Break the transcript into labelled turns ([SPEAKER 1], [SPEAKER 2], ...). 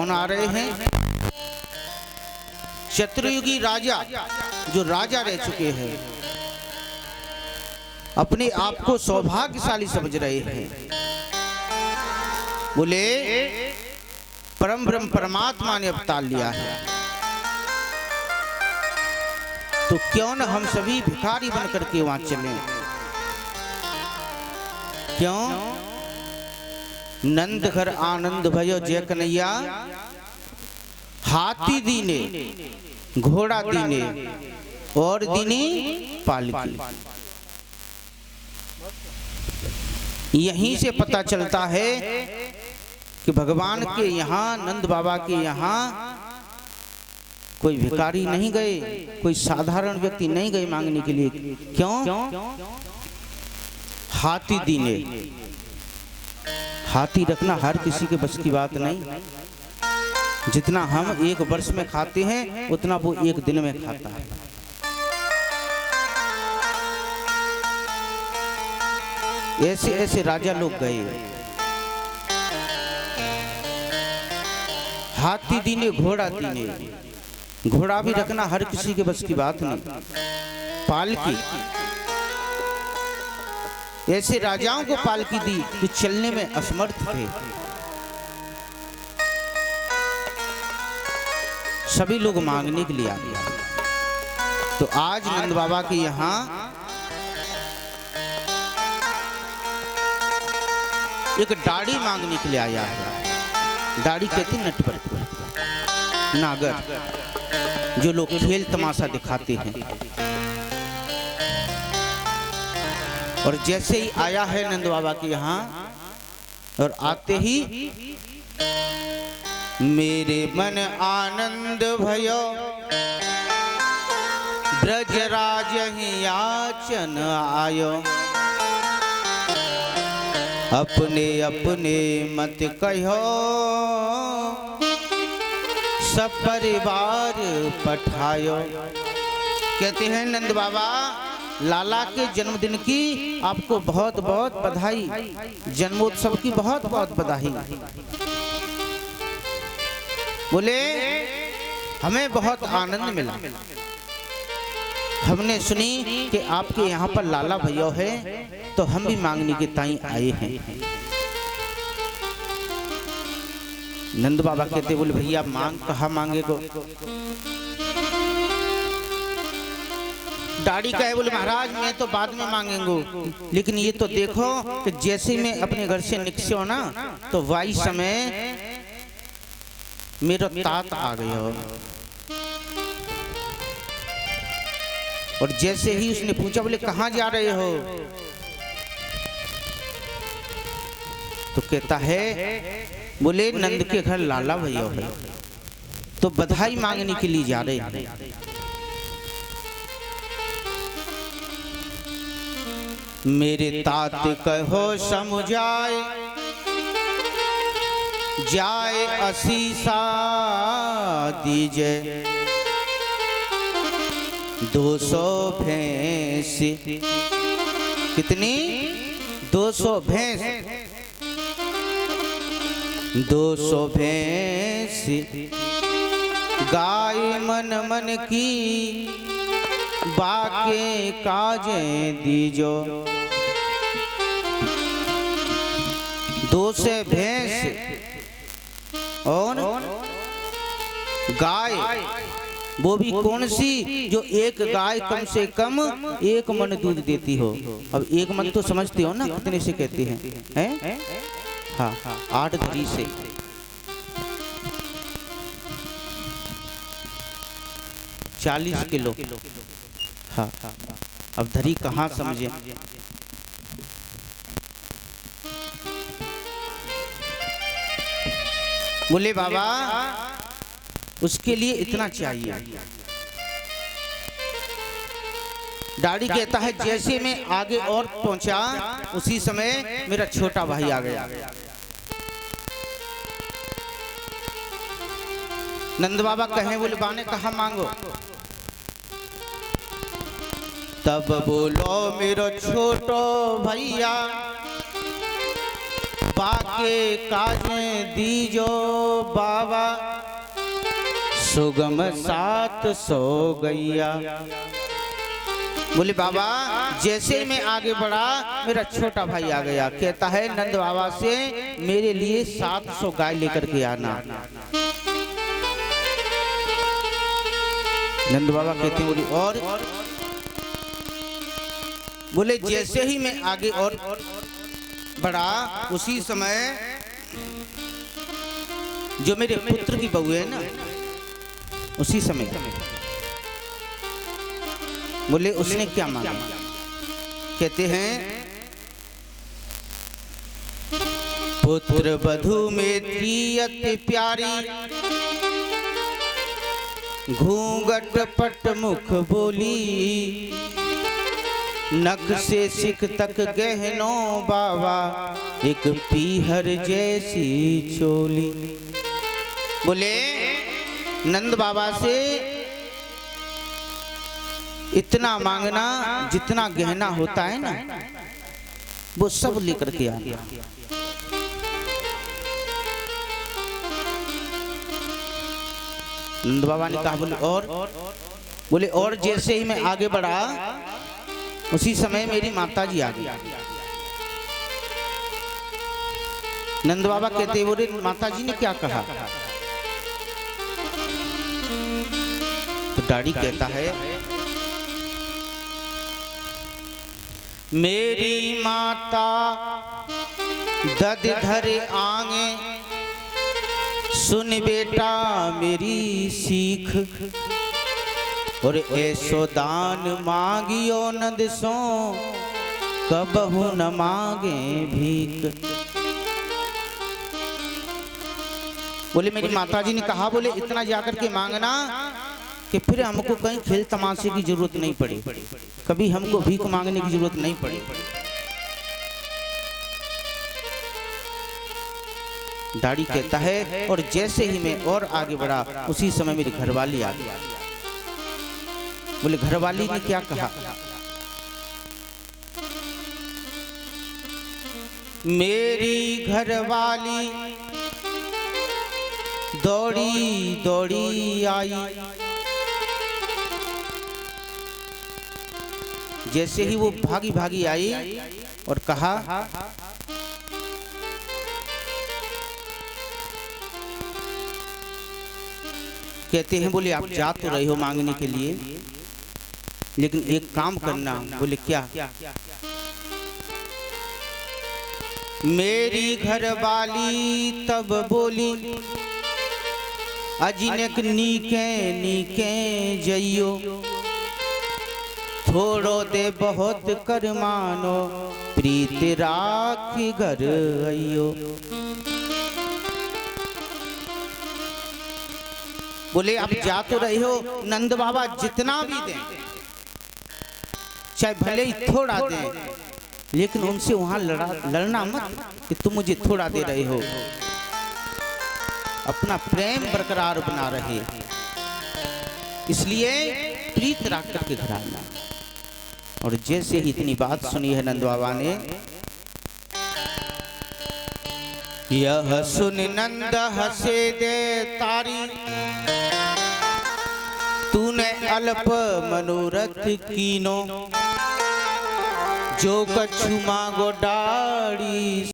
[SPEAKER 1] कौन आ रहे हैं? शत्रुयुगी राजा, जो राजा रह चुके हैं, अपने आप को सौभाग्यशाली समझ रहे हैं। बोले परम ब्रह्म परमात्मा ने अवतार लिया है, तो क्यों न हम सभी भिखारी बन करके वहां चलें। क्यों? नंद घर आनंद भयो जय कन्हैया, हाथी दीने घोड़ा दीने और दीनी पालकी। यहीं से पता चलता है कि भगवान के यहाँ, नंद बाबा के यहाँ कोई भिखारी नहीं गए, कोई साधारण व्यक्ति नहीं गए मांगने के लिए। क्यों? हाथी दीने। हाथी रखना हर किसी के बस की बात नहीं। जितना हम एक वर्ष में खाते हैं उतना वो एक दिन में खाता है। ऐसे ऐसे राजा लोग गए। हाथी दीने घोड़ा दीने। घोड़ा भी रखना हर किसी के बस की बात नहीं। पालकी, ऐसे राजाओं को पालकी दी जो चलने में असमर्थ थे। सभी लोग मांगने के लिए आ गए। तो आज नंद बाबा के यहाँ एक दाढ़ी मांगने के लिए आया है। दाढ़ी कहते हैं नटवर, नागर, जो लोग खेल तमाशा दिखाते हैं। और जैसे ही आया है नंद बाबा के यहाँ, और आते ही मेरे मन आनंद भयो, ब्रजराज ही याचन आयो, अपने अपने मत कहो, सब परिवार पठायो। कहते हैं नंद बाबा, लाला के जन्मदिन की आपको बहुत बहुत बधाई, जन्मोत्सव की बहुत बहुत बधाई। बोले हमें बहुत आनंद मिला। हमने सुनी कि आपके यहाँ पर लाला भैया है, तो हम भी मांगने के ताई आए हैं। नंद बाबा कहते, बोले भैया मांग, कहा मांगे को? दाढ़ी का है। बोले महाराज मैं तो बाद में मांगेंगे, लेकिन ये तो देखो कि जैसे मैं अपने घर से निकसे हो ना, तो वाई समय मेरा तात आ गया हो। और जैसे ही उसने पूछा, बोले कहाँ जा रहे हो? तो कहता है, बोले नंद के घर लाला भैया है, तो बधाई मांगने के लिए जा रहे हैं। मेरे तात कहो समुझाए, जाए असीसा दीजे, 200 भैंस। कितनी? 200 भैंस। 200 भैंस गाय मन मन की, बाके काजे दीजो। 200 भैंस और गाय, वो भी कौन सी? जो एक गाय कम से कम 1 मन दूध देती हो। अब 1 मन तो समझते हो ना कितने से कहते हैं? हाँ, 8 धरी से। ₹40 किलो। हाँ, अब धरी कहाँ समझे? बोले बाबा उसके लिए इतना चाहिए। दाढ़ी कहता है, जैसे मैं आगे और पहुंचा, उसी समय मेरा छोटा भाई आ गया। नंद बाबा कहे, बोले बाने कहा मांगो? तब बोलो मेरो छोटो भैया, बाके काजें दीजो बाबा, सुगम 700 गैया। बोले बाबा जैसे ही मैं आगे बढ़ा मेरा छोटा भाई आ गया, कहता है नंद बाबा से मेरे लिए 700 गाय लेकर के आना। नंद बाबा कहते बोले और बोले जैसे ही मैं आगे और बढ़ा उसी समय जो मेरे पुत्र की बहू है ना, उसी समय बोले उसने क्या मांगा, कहते हैं पुत्र वधू मेरी अति प्यारी, घूंघट पट मुख बोली, नख से सिख तक गहनो बाबा, एक पीहर जैसी चोली। बोले नंद बाबा से इतना मांगना जितना गहना होता है ना वो सब लेकर के आना। नंद बाबा ने कहा बोले और जैसे ही मैं आगे बढ़ा उसी समय मेरी माता जी आ गई। नंद बाबा कहते बोले माता जी ने क्या कहा, तो दाढ़ी कहता है मेरी माता दद धरे आंगे, सुन बेटा मेरी सीख, और ऐसो दान मांगियो नंद सो, कबहु न मांगे भीख। बोले मेरी माताजी ने कहा बोले इतना जाकर के मांगना कि फिर हमको कहीं खेल तमाशे की जरूरत नहीं पड़े, कभी हमको भीख मांगने की जरूरत नहीं पड़े। दाढ़ी कहता है और जैसे ही मैं और आगे बढ़ा उसी समय मेरी घरवाली आ गई। बोले घरवाली ने क्या कहा, मेरी घरवाली दौड़ी दौड़ी आई, जैसे ही वो भागी भागी आई और कहा कहते हैं बोले आप जा तो रहे हो मांगने के लिए, लेकिन एक काम करना। बोले क्या, मेरी घरवाली तब बोली अजिनक नीके नीके जइयो, थोड़ो दे बहुत कर मानो, प्रीत राख घर आइयो। बोले आप जा तो रहे हो, नंद बाबा जितना भी दें चाहे भले ही थोड़ा दें, लेकिन उनसे वहां लड़ना मत कि तुम मुझे थोड़ा दे रहे हो, अपना प्रेम बरकरार बना रहे, इसलिए प्रीत रख करके घर आना। और जैसे ही इतनी बात सुनी है नंद बाबा ने, यह सुन नंद हसे दे तारी, तूने अल्प मनोरथ कीनो, जो कछु मांगो डाड़ी